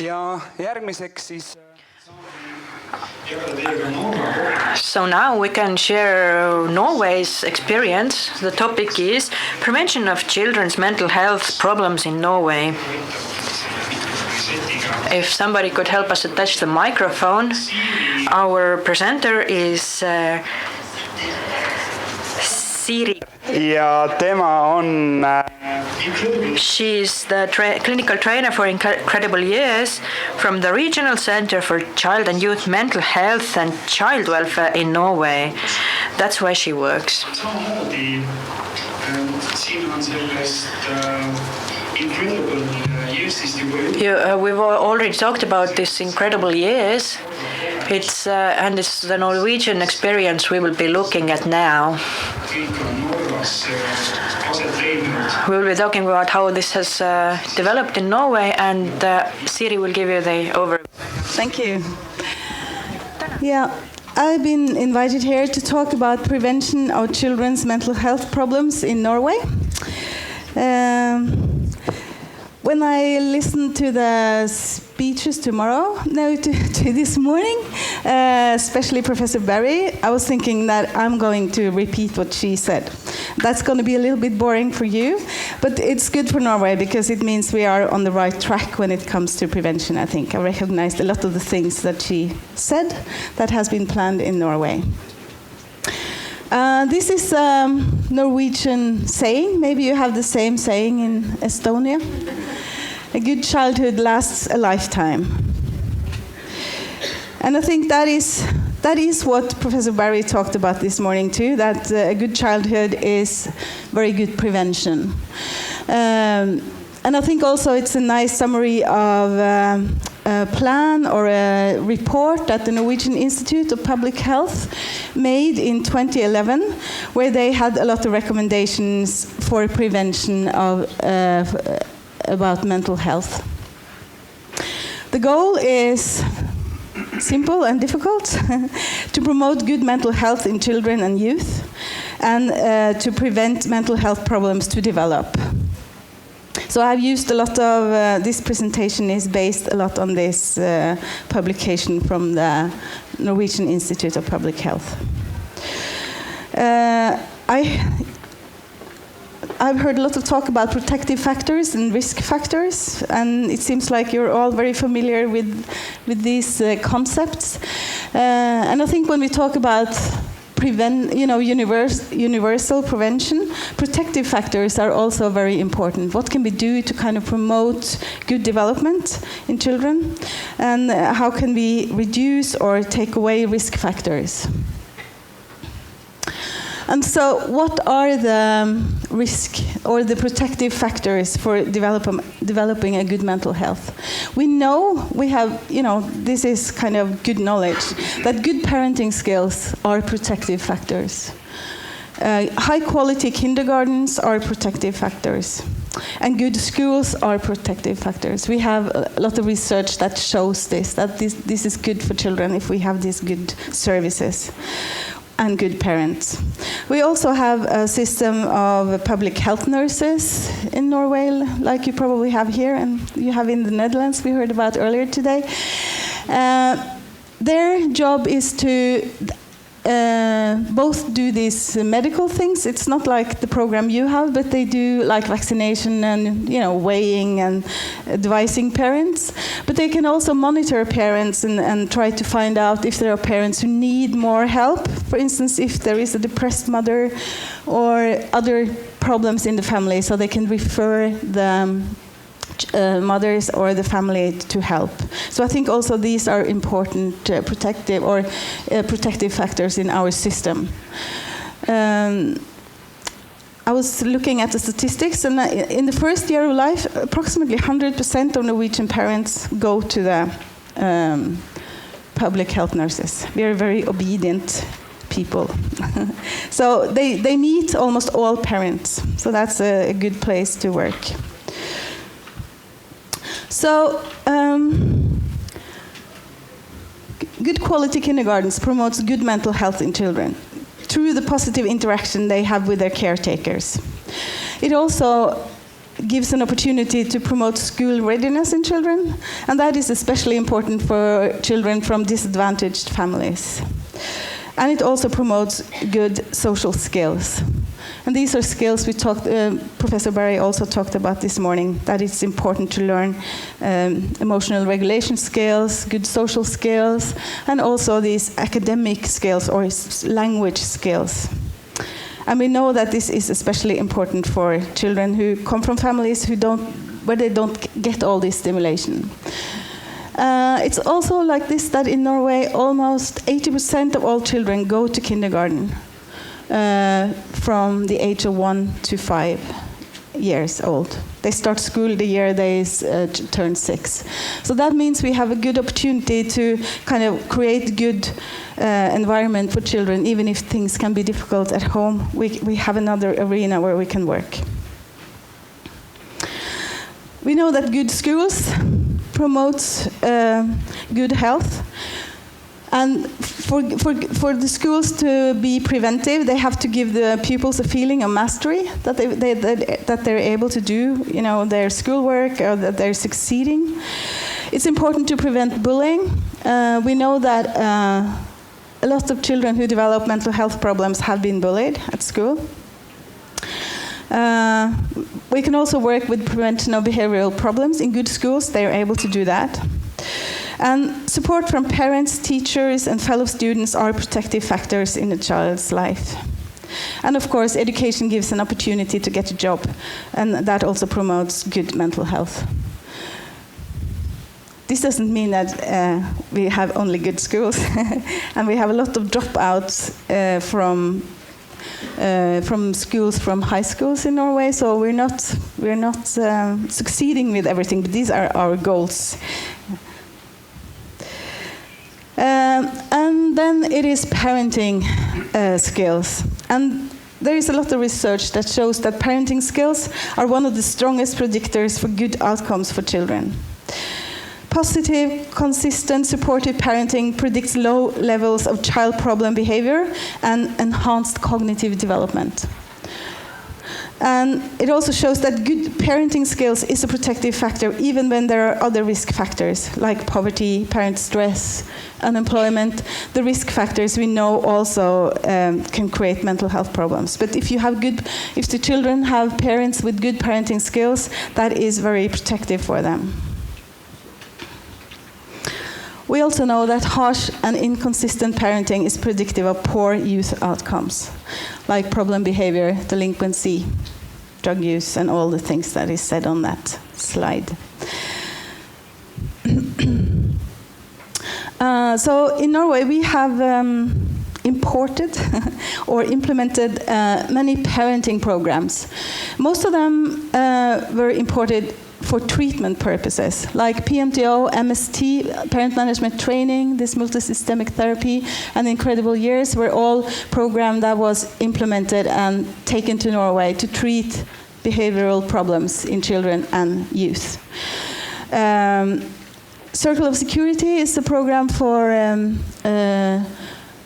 ja järgmiseks siis So now we can share Norway's experience. The topic is prevention of children's mental health problems in Norway. If somebody could help us attach the microphone. Our presenter is Siri. Ja tema on She's the clinical trainer for incredible years from the Regional Center for Child and Youth Mental Health and Child Welfare in Norway. That's where she works. We've already talked about this incredible years. It's the Norwegian experience we will be looking at now. We will be talking about how this has developed in Norway, and Siri will give you the overview. Thank you. Yeah, I've been invited here to talk about prevention of children's mental health problems in Norway. When I listened to the speeches to this morning, especially Professor Barry, I was thinking that I'm going to repeat what she said. That's going to be a little bit boring for you, but it's good for Norway because it means we are on the right track when it comes to prevention, I think. I recognized a lot of the things that she said that has been planned in Norway. This is a Norwegian saying. Maybe you have the same saying in Estonia. A good childhood lasts a lifetime. And I think that is what Professor Barry talked about this morning too, that a good childhood is very good prevention. And I think also it's a nice summary of a plan or a report that the Norwegian Institute of Public Health made in 2011, where they had a lot of recommendations for prevention of about mental health. The goal is simple and difficult, to promote good mental health in children and youth, and to prevent mental health problems to develop. So I've used a lot of, this presentation is based a lot on this publication from the Norwegian Institute of Public Health. I've heard a lot of talk about protective factors and risk factors, and it seems like you're all very familiar with these concepts. And I think when we talk about universal prevention, protective factors are also very important. What can we do to kind of promote good development in children, and how can we reduce or take away risk factors? And so what are the risk or the protective factors for developing a good mental health? We know, this is kind of good knowledge, that good parenting skills are protective factors. High quality kindergartens are protective factors. And good schools are protective factors. We have a lot of research that shows this, that this is good for children if we have these good services and good parents. We also have a system of public health nurses in Norway, like you probably have here, and you have in the Netherlands, we heard about earlier today. Their job is to both do these medical things. It's not like the program you have, but they do like vaccination and weighing and advising parents. But they can also monitor parents and try to find out if there are parents who need more help. For instance, if there is a depressed mother or other problems in the family, so they can refer the mothers or the family to help. So I think also these are important protective factors in our system. I was looking at the statistics, and in the first year of life, approximately 100% of Norwegian parents go to the public health nurses. We are very obedient people. So they meet almost all parents. So that's a good place to work. So, good quality kindergartens promotes good mental health in children through the positive interaction they have with their caretakers. It also gives an opportunity to promote school readiness in children, and that is especially important for children from disadvantaged families. And it also promotes good social skills. And these are skills Professor Barry also talked about this morning, that it's important to learn emotional regulation skills, good social skills, and also these academic skills or language skills. And we know that this is especially important for children who come from families where they don't get all this stimulation. It's also like this, that in Norway, almost 80% of all children go to kindergarten from the age of 1 to 5 years old. They start school the year they turn 6. So that means we have a good opportunity to kind of create good environment for children, even if things can be difficult at home. We have another arena where we can work. We know that good schools promote good health. And for the schools to be preventive, they have to give the pupils a feeling of mastery, that they're able to do, their schoolwork, or that they're succeeding. It's important to prevent bullying. We know that a lot of children who develop mental health problems have been bullied at school. We can also work with prevention of behavioral problems. In good schools, they are able to do that. And support from parents, teachers, and fellow students are protective factors in a child's life. And of course, education gives an opportunity to get a job, and that also promotes good mental health. This doesn't mean that we have only good schools, and we have a lot of dropouts from schools, from high schools in Norway. So we're not succeeding with everything, but these are our goals. And then it is parenting skills. And there is a lot of research that shows that parenting skills are one of the strongest predictors for good outcomes for children. Positive, consistent, supportive parenting predicts low levels of child problem behavior and enhanced cognitive development. And it also shows that good parenting skills is a protective factor even when there are other risk factors like poverty, parent stress, unemployment. The risk factors we know also can create mental health problems. But if the children have parents with good parenting skills, that is very protective for them. We also know that harsh and inconsistent parenting is predictive of poor youth outcomes, like problem behavior, delinquency, drug use, and all the things that is said on that slide. So in Norway, we have imported or implemented many parenting programs. Most of them were imported for treatment purposes, like PMTO, MST, parent management training, this multisystemic therapy, and Incredible Years were all programs that was implemented and taken to Norway to treat behavioral problems in children and youth. Circle of Security is a program for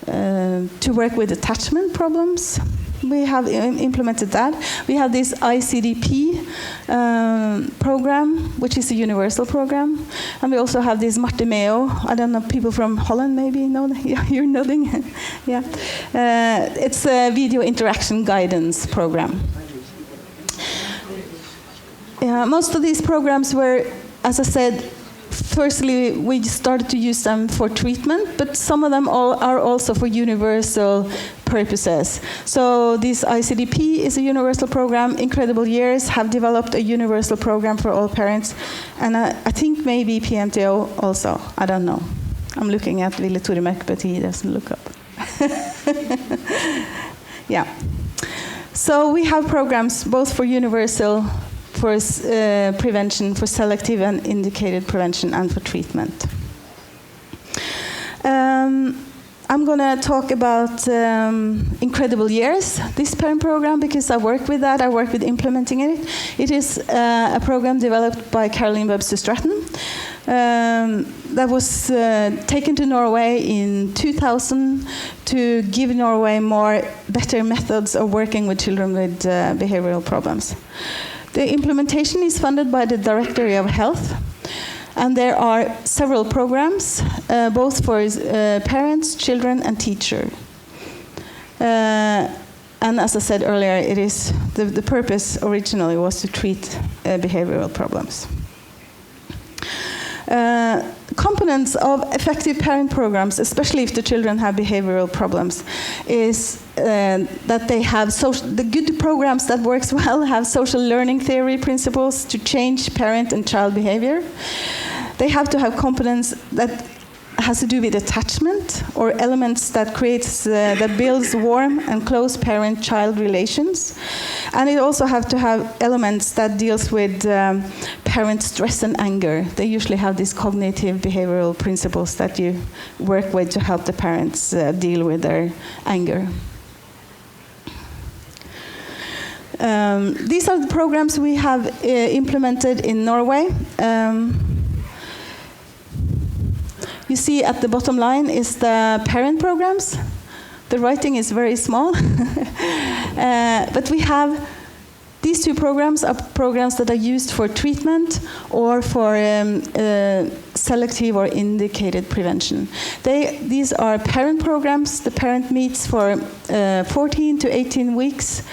to work with attachment problems. We have implemented that. We have this ICDP program, which is a universal program. And we also have this Martimeo. I don't know, people from Holland maybe know that? Yeah, you're nodding. Yeah. It's a video interaction guidance program. Yeah, most of these programs were, as I said, firstly, we started to use them for treatment, but some of them are also for universal purposes. So this ICDP is a universal program. Incredible Years have developed a universal program for all parents. And I think maybe PMTO also. I don't know. I'm looking at Ville Toremark, but he doesn't look up. Yeah. So we have programs both for universal, for prevention, for selective and indicated prevention, and for treatment. I'm going to talk about Incredible Years, this parent program, because I work with that. I work with implementing it. It is a program developed by Caroline Webster Stratton that was taken to Norway in 2000 to give Norway better methods of working with children with behavioral problems. The implementation is funded by the Directorate of Health, and there are several programs, both for parents, children, and teachers. And as I said earlier, it is the purpose originally was to treat behavioral problems. Components of effective parent programs, especially if the children have behavioral problems, is that they have the good programs that works well have social learning theory principles to change parent and child behavior. They have to have components that has to do with attachment or elements that creates that builds warm and close parent-child relations, and it also have to have elements that deals with parent stress and anger. They usually have these cognitive behavioral principles that you work with to help the parents deal with their anger. These are the programs we have implemented in Norway. You see at the bottom line is the parent programs. The writing is very small. But we have these two programs are programs that are used for treatment or for selective or indicated prevention. These are parent programs. The parent meets for 14 to 18 weeks.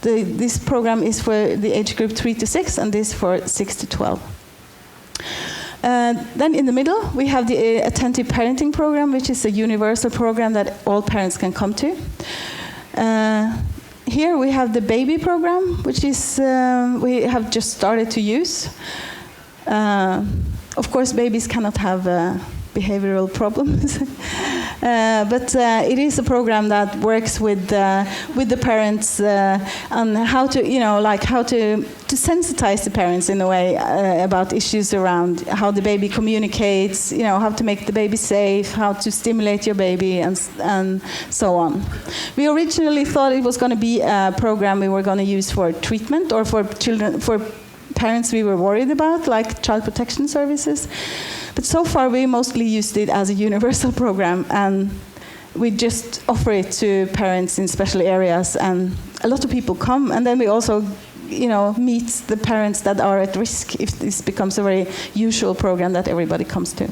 This program is for the age group 3 to 6, and this for 6 to 12. Then in the middle, we have the Attentive Parenting Program, which is a universal program that all parents can come to. Here we have the Baby Program, which is we have just started to use. Of course, babies cannot have behavioral problems, but it is a program that works with the parents on how to, how to sensitize the parents in a way about issues around how the baby communicates, how to make the baby safe, how to stimulate your baby, and so on. We originally thought it was going to be a program we were going to use for treatment or for children, for parents we were worried about, like child protection services. But so far, we mostly used it as a universal program, and we just offer it to parents in special areas, and a lot of people come. And then we also, meet the parents that are at risk if this becomes a very usual program that everybody comes to.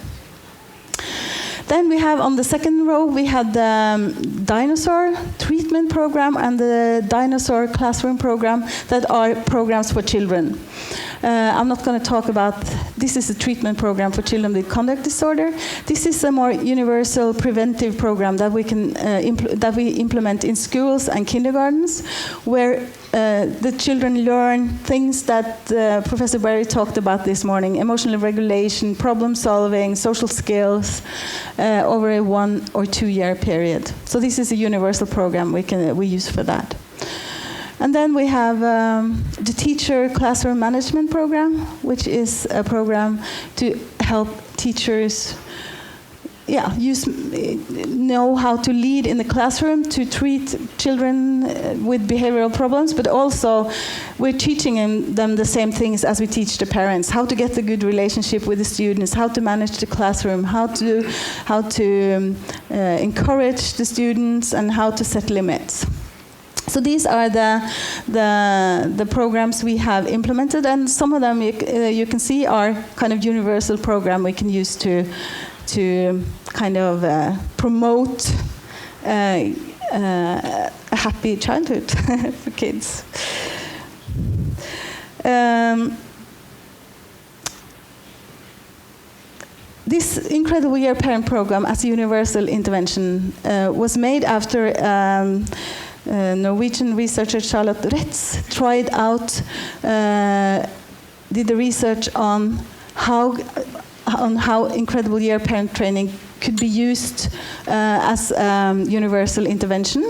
Then we have on the second row, we had the Dinosaur treatment program and the Dinosaur classroom program that are programs for children. I'm not going to talk about, this is a treatment program for children with conduct disorder. This is a more universal preventive program that we can that we implement in schools and kindergartens, where the children learn things that Professor Barry talked about this morning: emotional regulation, problem solving, social skills, over a 1 or 2 year period. So this is a universal program we use for that. And then we have the Teacher Classroom Management Program, which is a program to help teachers know how to lead in the classroom to treat children with behavioral problems, but also we're teaching them the same things as we teach the parents: how to get a good relationship with the students, how to manage the classroom, how to encourage the students, and how to set limits. So these are the programs we have implemented, and some of them you can see are kind of universal program we can use to kind of promote a happy childhood for kids. This Incredible Year Parent Program as a universal intervention was made after Norwegian researcher Charlotte Retz tried out, did the research on how Incredible Year Parent Training could be used as universal intervention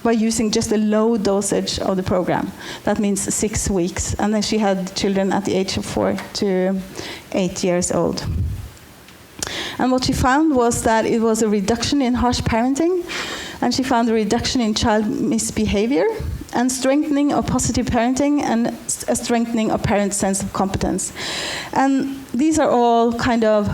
by using just a low dosage of the program. That means 6 weeks. And then she had children at the age of 4 to 8 years old. And what she found was that it was a reduction in harsh parenting, and she found a reduction in child misbehavior, and strengthening of positive parenting, and a strengthening of parents' sense of competence. And these are all kind of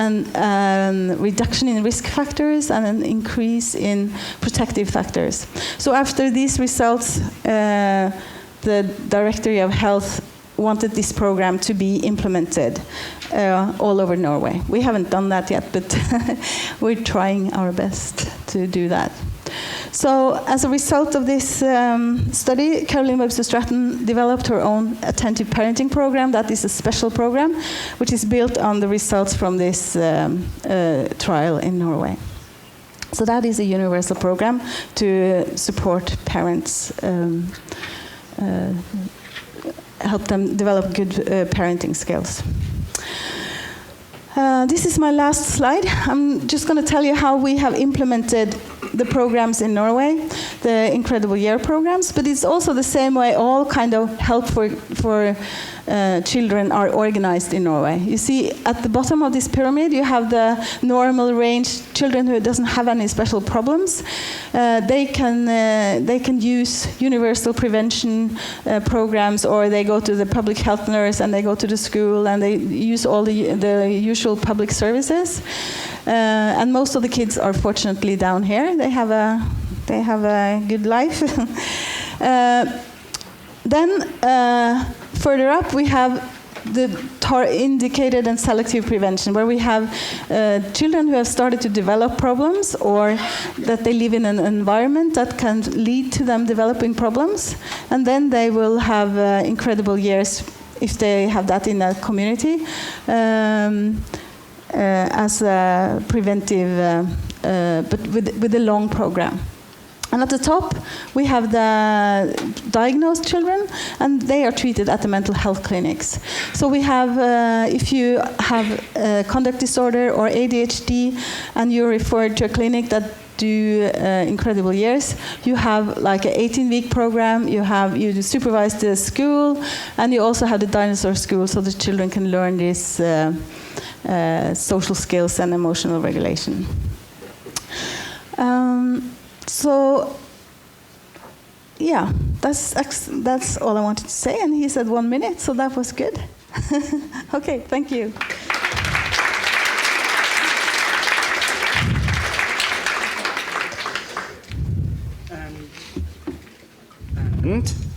and reduction in risk factors and an increase in protective factors. So after these results, the Directorate of Health wanted this program to be implemented all over Norway. We haven't done that yet, but we're trying our best to do that. So as a result of this study, Caroline Webster Stratton developed her own attentive parenting program. That is a special program, which is built on the results from this trial in Norway. So that is a universal program to support parents, help them develop good parenting skills. This is my last slide. I'm just going to tell you how we have implemented the programs in Norway, the Incredible Year programs, but it's also the same way all kind of help for children are organized in Norway. You see at the bottom of this pyramid you have the normal range children who doesn't have any special problems. They can use universal prevention programs, or they go to the public health nurse and they go to the school and they use all the usual public services. And most of the kids are fortunately down here. They have a good life. Then further up we have the indicated and selective prevention, where we have children who have started to develop problems, or that they live in an environment that can lead to them developing problems, and then they will have incredible years if they have that in a community. As a preventive, but with a long program. And at the top, we have the diagnosed children, and they are treated at the mental health clinics. So we have, if you have a conduct disorder or ADHD, and you're referred to a clinic that do Incredible Years, you have like an 18-week program. You supervise the school, and you also have the Dinosaur school, so the children can learn this. Social skills and emotional regulation. So, yeah, that's all I wanted to say. And he said 1 minute, so that was good. Okay, thank you.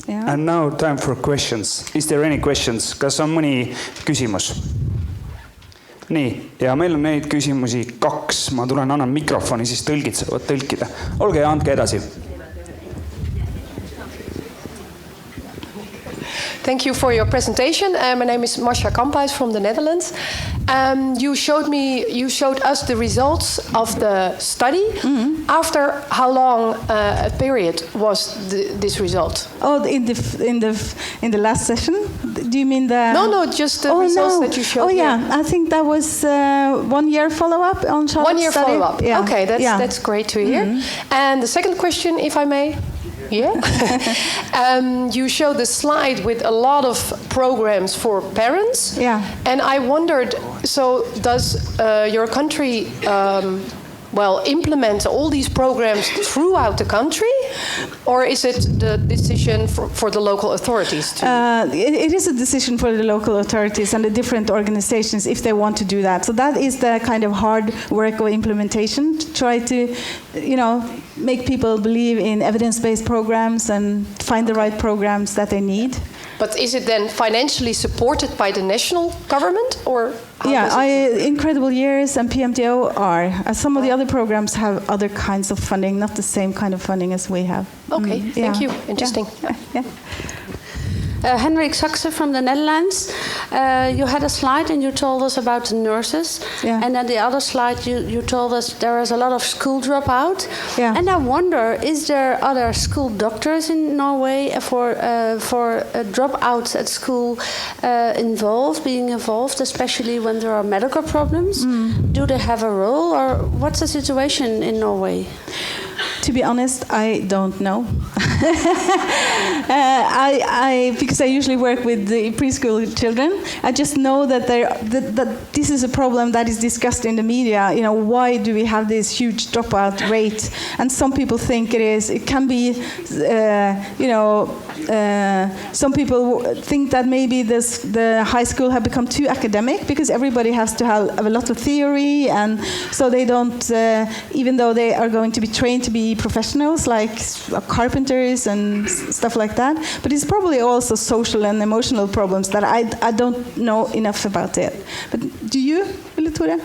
And now time for questions. Is there any questions? Kas on mõni küsimus? Nii, ja meil on neid küsimusi 2. Ma tulen, annan mikrofoni, siis tõlgid saavad tõlkida. Olge ja andke edasi. Thank you for your presentation. My name is Marcia Kamphuis from the Netherlands. You showed us the results of the study. Mm-hmm. After how long a period was this result? Oh, in the last session? Do you mean the? No, just the results that you showed. Oh yeah, here. I think that was 1 year follow-up on Charlotte's 1 year study. Follow-up. Yeah. Okay, that's great to hear. Mm-hmm. And the second question, if I may. Yeah. You showed the slide with a lot of programs for parents. Yeah. And I wondered, so does your country implement all these programs throughout the country? Or is it the decision for the local authorities to? It is a decision for the local authorities and the different organizations if they want to do that. So that is the kind of hard work of implementation, to try to, make people believe in evidence-based programs and find the right programs that they need. But is it then financially supported by the national government, or? Incredible Years and PMTO are. Some of the other programs have other kinds of funding, not the same kind of funding as we have. Okay, thank you. Interesting. Yeah. Henrik Saxe from the Netherlands. You had a slide and you told us about the nurses. Yeah. And then the other slide you told us there is a lot of school dropout. Yeah. And I wonder, is there other school doctors in Norway for dropouts at school being involved, especially when there are medical problems? Do they have a role, or what's the situation in Norway? To be honest, I don't know. Because I usually work with the preschool children, I just know that that this is a problem that is discussed in the media. You know, why do we have this huge dropout rate? And some people think it can be, some people think that maybe the high school have become too academic because everybody has to have a lot of theory, and so they don't, even though they are going to be trained to be professionals like carpenters and stuff like that. But it's probably also social and emotional problems that I don't know enough about it. But do you, Ole Tore?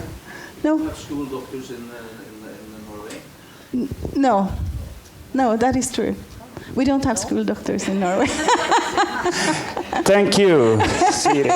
No? Have school doctors in Norway? No, that is true. We don't have school doctors in Norway. Thank you, Siri.